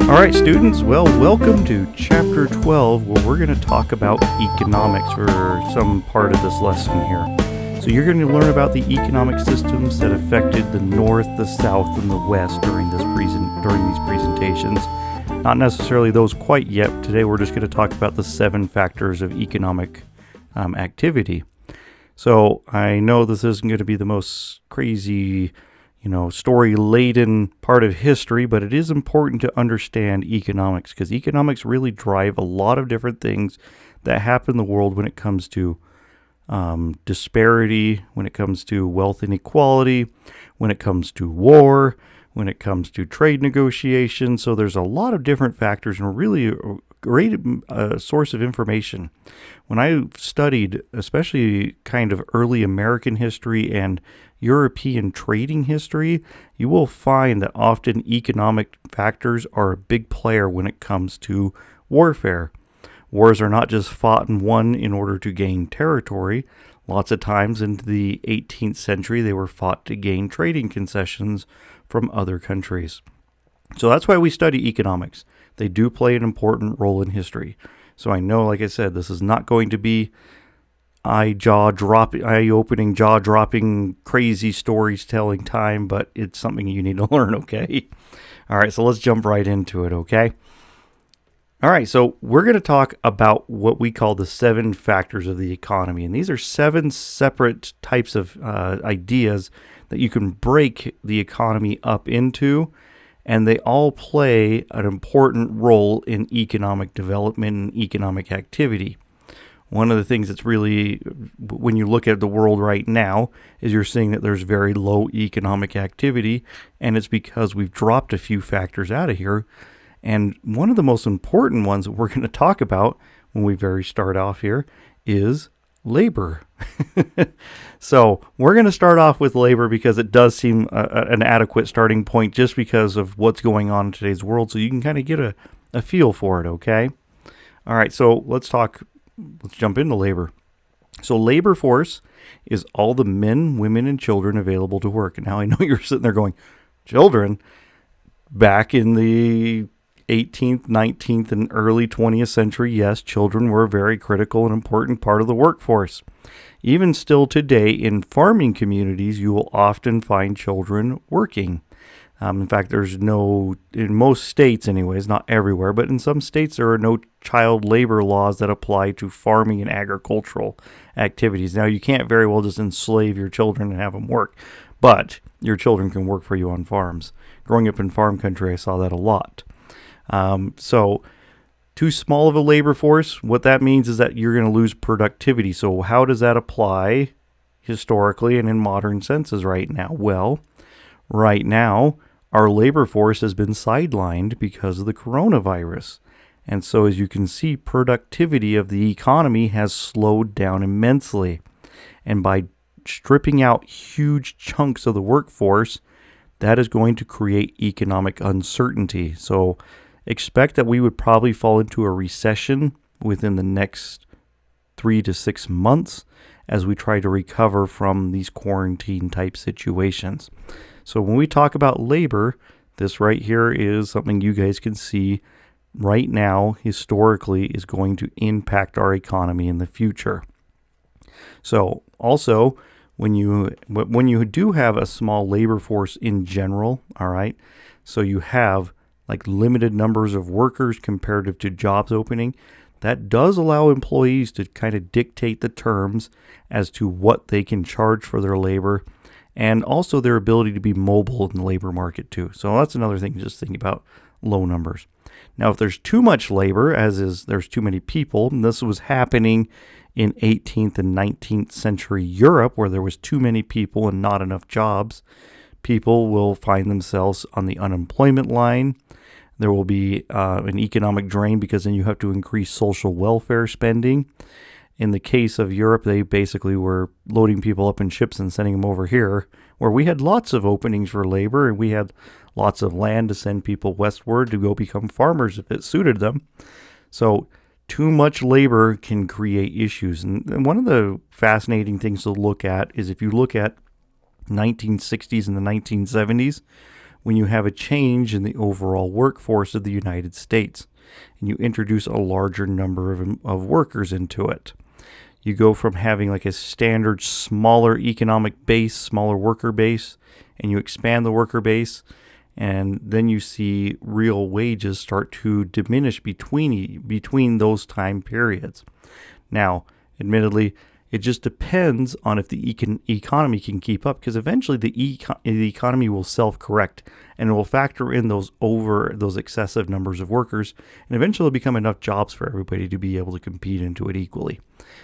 All right, students, well, welcome to Chapter 12, where we're going to talk about economics for some part of this lesson here. So you're going to learn about the economic systems that affected the North, the South, and the West during these presentations. Not necessarily those quite yet. Today we're just going to talk about the 7 factors of economic activity. So I know this isn't going to be the most crazy story-laden part of history, but it is important to understand economics because economics really drive a lot of different things that happen in the world when it comes to disparity, when it comes to wealth inequality, when it comes to war, when it comes to trade negotiations. So there's a lot of different factors and really a great source of information. When I studied, especially kind of early American history and European trading history, you will find that often economic factors are a big player when it comes to warfare. Wars are not just fought and won in order to gain territory. Lots of times in the 18th century, they were fought to gain trading concessions from other countries. So that's why we study economics. They do play an important role in history. So I know, like I said, this is not going to be eye-opening, jaw-dropping, crazy stories telling time, but it's something you need to learn, okay? All right, so let's jump right into it, okay? All right, so we're going to talk about what we call the 7 factors of the economy, and these are 7 separate types of ideas that you can break the economy up into, and they all play an important role in economic development and economic activity. One of the things that's really, when you look at the world right now, is you're seeing that there's very low economic activity, and it's because we've dropped a few factors out of here. And one of the most important ones that we're going to talk about when we start off here is labor. So we're going to start off with labor because it does seem an adequate starting point just because of what's going on in today's world, so you can kind of get a feel for it, okay? All right, so let's jump into labor. So labor force is all the men, women, and children available to work. And now I know you're sitting there going, children? Back in the 18th, 19th, and early 20th century, yes, children were a very critical and important part of the workforce. Even still today, in farming communities, you will often find children working. In fact, in most states anyways, not everywhere, but in some states there are no child labor laws that apply to farming and agricultural activities. Now, you can't very well just enslave your children and have them work, but your children can work for you on farms. Growing up in farm country, I saw that a lot. So too small of a labor force, what that means is that you're going to lose productivity. So how does that apply historically and in modern senses right now? Well, right now, our labor force has been sidelined because of the coronavirus. And so as you can see, productivity of the economy has slowed down immensely. And by stripping out huge chunks of the workforce, that is going to create economic uncertainty. So expect that we would probably fall into a recession within the next 3 to 6 months as we try to recover from these quarantine type situations. So when we talk about labor, this right here is something you guys can see right now historically is going to impact our economy in the future. So also, when you do have a small labor force in general, all right, so you have like limited numbers of workers comparative to jobs opening, that does allow employees to kind of dictate the terms as to what they can charge for their labor and also their ability to be mobile in the labor market too. So that's another thing, just think about low numbers. Now, if there's too much labor, there's too many people, and this was happening in 18th and 19th century Europe where there was too many people and not enough jobs, people will find themselves on the unemployment line. There will be an economic drain because then you have to increase social welfare spending. In the case of Europe, they basically were loading people up in ships and sending them over here, where we had lots of openings for labor and we had lots of land to send people westward to go become farmers if it suited them. So too much labor can create issues. And one of the fascinating things to look at is if you look at 1960s and the 1970s, when you have a change in the overall workforce of the United States and you introduce a larger number of workers into it. You go from having like a standard smaller economic base, smaller worker base, and you expand the worker base, and then you see real wages start to diminish between those time periods. Now, admittedly, it just depends on if the economy can keep up, because eventually the economy will self-correct and it will factor in those excessive numbers of workers, and eventually it'll become enough jobs for everybody to be able to compete into it equally.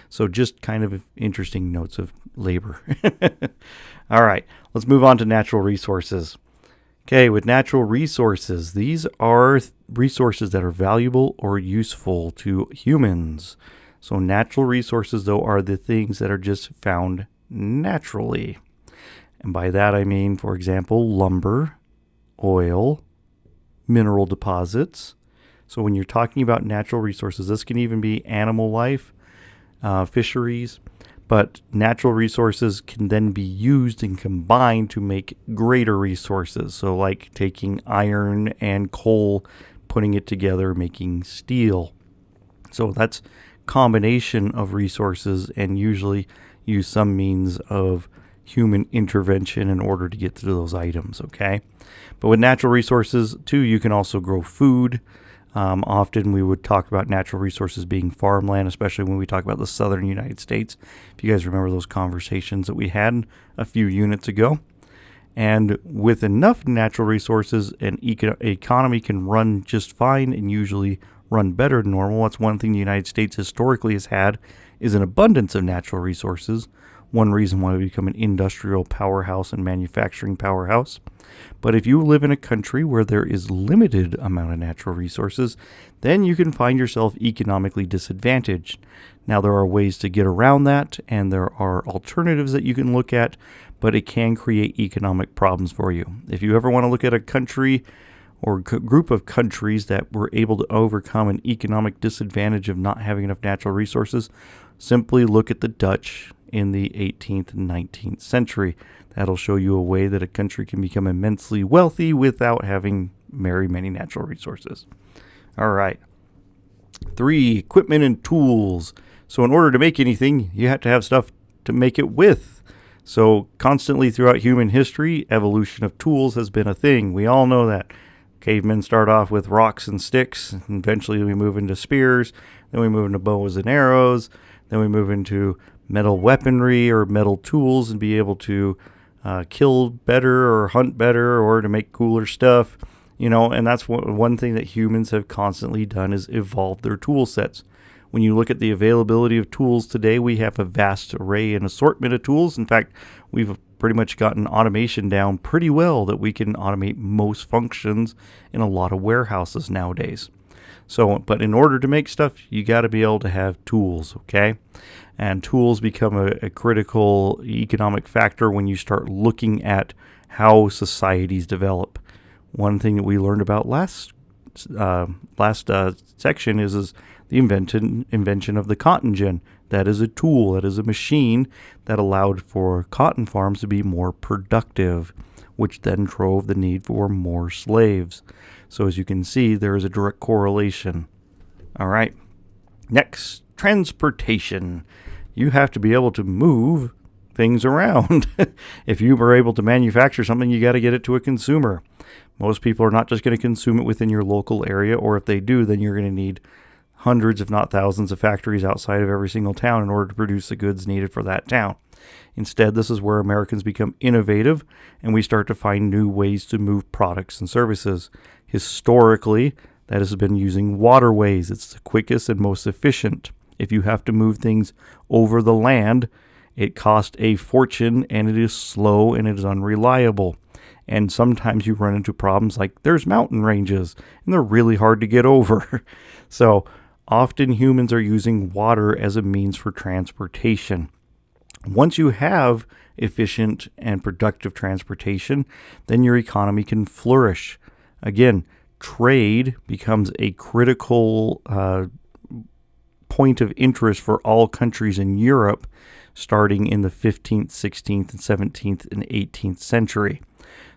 So just kind of interesting notes of labor. All right, let's move on to natural resources. Okay, with natural resources, these are resources that are valuable or useful to humans. So natural resources, though, are the things that are just found naturally. And by that I mean, for example, lumber, oil, mineral deposits. So when you're talking about natural resources, this can even be animal life, fisheries, but natural resources can then be used and combined to make greater resources. So like taking iron and coal, putting it together, making steel. So that's combination of resources, and usually use some means of human intervention in order to get to those items, okay? But with natural resources, too, you can also grow food. Often we would talk about natural resources being farmland, especially when we talk about the southern United States. If you guys remember those conversations that we had a few units ago. And with enough natural resources, an economy can run just fine and usually run better than normal. That's one thing the United States historically has had, is an abundance of natural resources. One reason why we become an industrial powerhouse and manufacturing powerhouse. But if you live in a country where there is limited amount of natural resources, then you can find yourself economically disadvantaged. Now, there are ways to get around that, and there are alternatives that you can look at, but it can create economic problems for you. If you ever want to look at a country or group of countries that were able to overcome an economic disadvantage of not having enough natural resources, simply look at the Dutch in the 18th and 19th century. That'll show you a way that a country can become immensely wealthy without having very many natural resources. All right. 3, equipment and tools. So in order to make anything, you have to have stuff to make it with. So constantly throughout human history, evolution of tools has been a thing. We all know that. Cavemen start off with rocks and sticks. And eventually we move into spears. Then we move into bows and arrows. Then we move into metal weaponry or metal tools and be able to kill better or hunt better or to make cooler stuff. And that's one thing that humans have constantly done is evolve their tool sets. When you look at the availability of tools today, we have a vast array and assortment of tools. In fact, we've pretty much gotten automation down pretty well that we can automate most functions in a lot of warehouses nowadays. So, but in order to make stuff, you got to be able to have tools, okay? And tools become a critical economic factor when you start looking at how societies develop. One thing that we learned about last section is the invention of the cotton gin. That is a tool, that is a machine that allowed for cotton farms to be more productive, which then drove the need for more slaves. So as you can see, there is a direct correlation. All right. Next, transportation. You have to be able to move things around. If you are able to manufacture something, you got to get it to a consumer. Most people are not just going to consume it within your local area, or if they do, then you're going to need hundreds, if not thousands, of factories outside of every single town in order to produce the goods needed for that town. Instead, this is where Americans become innovative and we start to find new ways to move products and services. Historically, that has been using waterways. It's the quickest and most efficient. If you have to move things over the land, it costs a fortune and it is slow and it is unreliable. And sometimes you run into problems like there's mountain ranges and they're really hard to get over. So often humans are using water as a means for transportation. Once you have efficient and productive transportation, then your economy can flourish. Again, trade becomes a critical point of interest for all countries in Europe starting in the 15th, 16th, and 17th, and 18th century.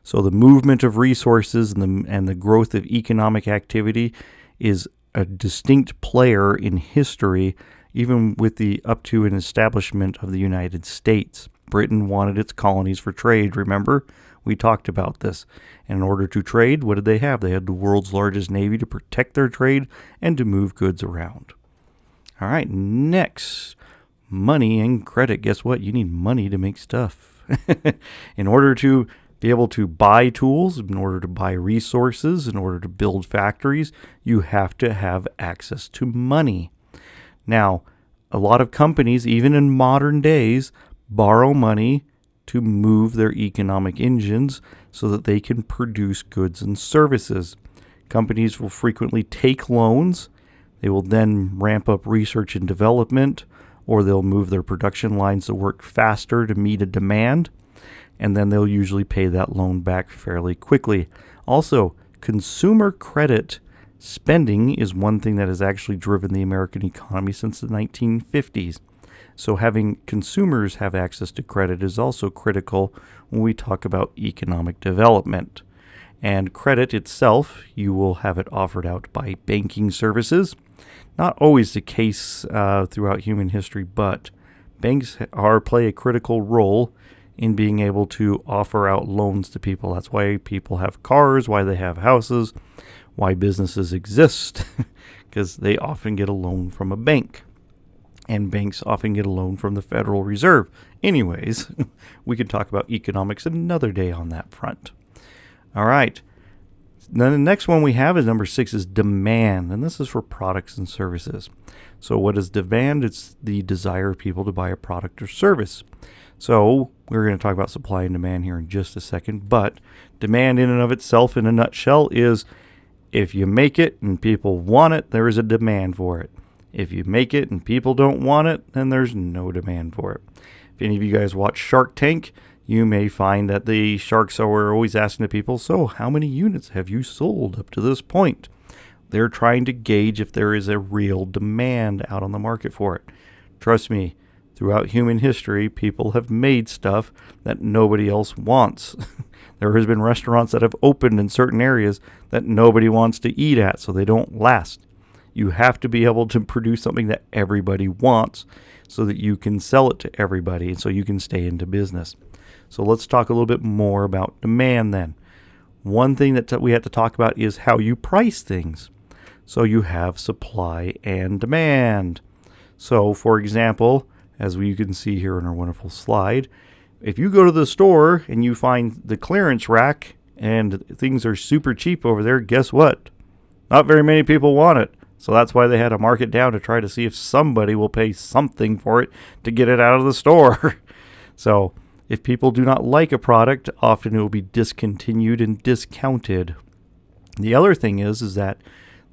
So the movement of resources and the growth of economic activity is a distinct player in history, even with the up to an establishment of the United States. Britain wanted its colonies for trade, remember? We talked about this. And in order to trade, what did they have? They had the world's largest navy to protect their trade and to move goods around. All right, next, money and credit. Guess what? You need money to make stuff. In order to be able to buy tools, in order to buy resources, in order to build factories, you have to have access to money. Now, a lot of companies, even in modern days, borrow money to move their economic engines so that they can produce goods and services. Companies will frequently take loans. They will then ramp up research and development, or they'll move their production lines to work faster to meet a demand, and then they'll usually pay that loan back fairly quickly. Also, consumer credit spending is one thing that has actually driven the American economy since the 1950s. So having consumers have access to credit is also critical when we talk about economic development. And credit itself, you will have it offered out by banking services. Not always the case throughout human history, but banks play a critical role in being able to offer out loans to people. That's why people have cars, why they have houses, why businesses exist, because they often get a loan from a bank. And banks often get a loan from the Federal Reserve. Anyways, we could talk about economics another day on that front. All right. Then the next one we have is number 6 is demand, and this is for products and services. So what is demand? It's the desire of people to buy a product or service. So we're going to talk about supply and demand here in just a second, but demand in and of itself in a nutshell is if you make it and people want it, there is a demand for it. If you make it and people don't want it, then there's no demand for it. If any of you guys watch Shark Tank, you may find that the sharks are always asking the people, so how many units have you sold up to this point? They're trying to gauge if there is a real demand out on the market for it. Trust me, throughout human history, people have made stuff that nobody else wants. There has been restaurants that have opened in certain areas that nobody wants to eat at, so they don't last. You have to be able to produce something that everybody wants so that you can sell it to everybody and so you can stay into business. So let's talk a little bit more about demand then. One thing that we have to talk about is how you price things. So you have supply and demand. So for example, as you can see here in our wonderful slide, if you go to the store and you find the clearance rack and things are super cheap over there, guess what? Not very many people want it. So that's why they had to mark it down to try to see if somebody will pay something for it to get it out of the store. So if people do not like a product, often it will be discontinued and discounted. The other thing is that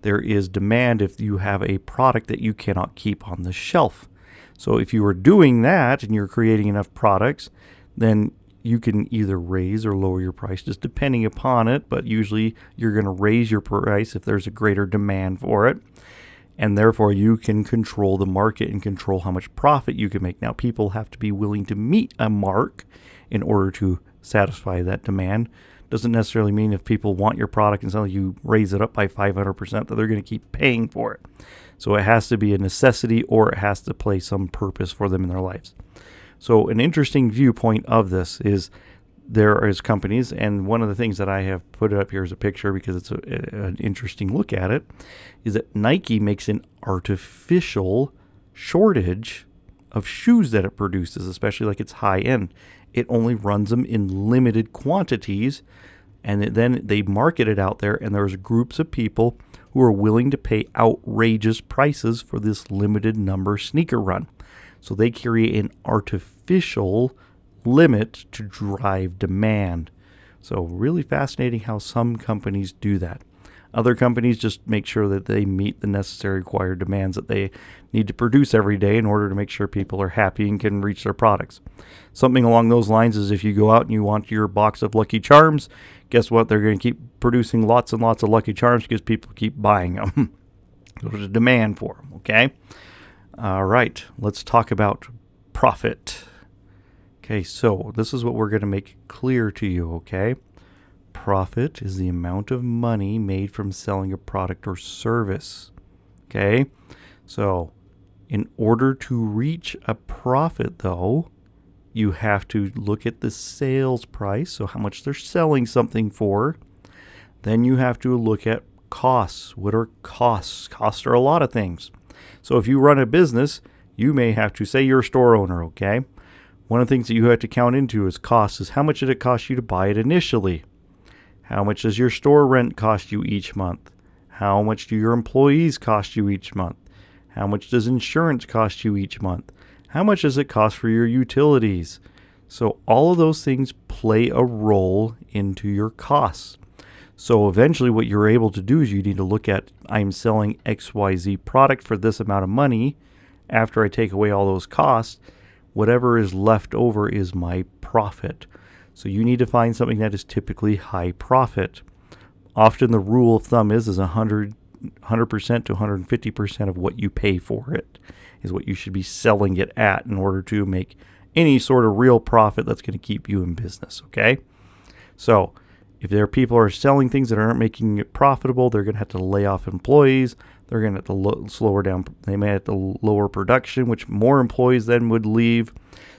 there is demand if you have a product that you cannot keep on the shelf. So if you are doing that and you're creating enough products, then you can either raise or lower your price just depending upon it, but usually you're going to raise your price if there's a greater demand for it. And therefore you can control the market and control how much profit you can make. Now people have to be willing to meet a mark in order to satisfy that demand. Doesn't necessarily mean if people want your product and suddenly you raise it up by 500% that they're going to keep paying for it. So it has to be a necessity or it has to play some purpose for them in their lives. So an interesting viewpoint of this is there is companies, and one of the things that I have put up here as a picture because it's an interesting look at it, is that Nike makes an artificial shortage of shoes that it produces, especially like it's high end. It only runs them in limited quantities, and then they market it out there, and there's groups of people who are willing to pay outrageous prices for this limited number sneaker run. So they create an artificial limit to drive demand. So really fascinating how some companies do that. Other companies just make sure that they meet the necessary required demands that they need to produce every day in order to make sure people are happy and can reach their products. Something along those lines is if you go out and you want your box of Lucky Charms, guess what? They're going to keep producing lots and lots of Lucky Charms because people keep buying them. There's a demand for them, okay? All right, let's talk about profit. Okay, so this is what we're going to make clear to you, okay? Profit is the amount of money made from selling a product or service. Okay? So, in order to reach a profit, though, you have to look at the sales price, so how much they're selling something for. Then you have to look at costs. What are costs? Costs are a lot of things. So if you run a business, you may have to, say you're a store owner, okay? One of the things that you have to count into is costs, is how much did it cost you to buy it initially? How much does your store rent cost you each month? How much do your employees cost you each month? How much does insurance cost you each month? How much does it cost for your utilities? So all of those things play a role into your costs. So eventually what you're able to do is you need to look at, I'm selling XYZ product for this amount of money. After I take away all those costs, whatever is left over is my profit. So you need to find something that is typically high profit. Often the rule of thumb is 100% to 150% of what you pay for it is what you should be selling it at in order to make any sort of real profit that's going to keep you in business, okay? So if there are people who are selling things that aren't making it profitable, they're going to have to lay off employees. They're going to have to slower down. They may have to lower production, which more employees then would leave.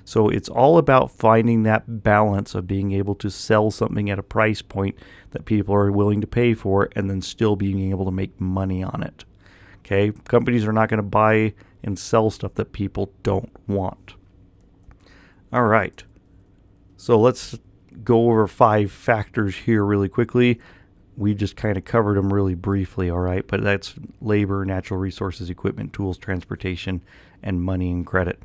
So it's all about finding that balance of being able to sell something at a price point that people are willing to pay for and then still being able to make money on it. Okay? Companies are not going to buy and sell stuff that people don't want. All right. So let's go over 5 factors here really quickly. We just kind of covered them really briefly, all right? But that's labor, natural resources, equipment, tools, transportation, and money and credit.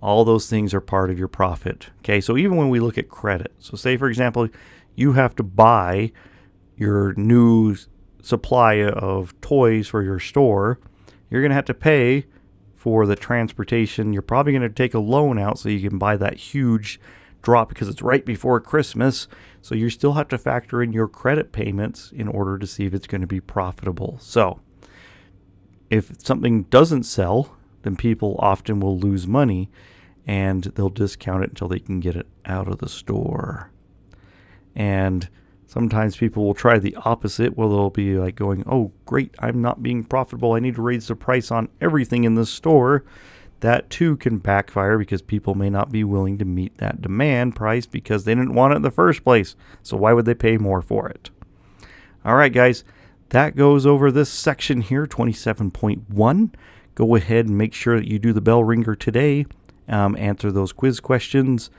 All those things are part of your profit. Okay, so even when we look at credit, so say for example, you have to buy your new supply of toys for your store, you're going to have to pay for the transportation. You're probably going to take a loan out so you can buy that huge drop because it's right before Christmas. So you still have to factor in your credit payments in order to see if it's going to be profitable. So if something doesn't sell, then people often will lose money and they'll discount it until they can get it out of the store. And sometimes people will try the opposite, where they'll be like going, oh, great, I'm not being profitable. I need to raise the price on everything in the store. That too can backfire because people may not be willing to meet that demand price because they didn't want it in the first place. So why would they pay more for it? All right, guys, that goes over this section here, 27.1. Go ahead and make sure that you do the bell ringer today. Answer those quiz questions.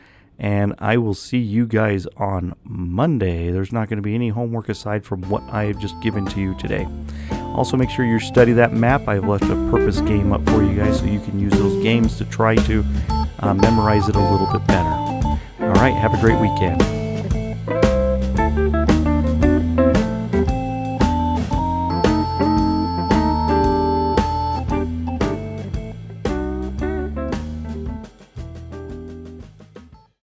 And I will see you guys on Monday. There's not going to be any homework aside from what I have just given to you today. Also, make sure you study that map. I've left a purpose game up for you guys so you can use those games to try to memorize it a little bit better. All right, have a great weekend.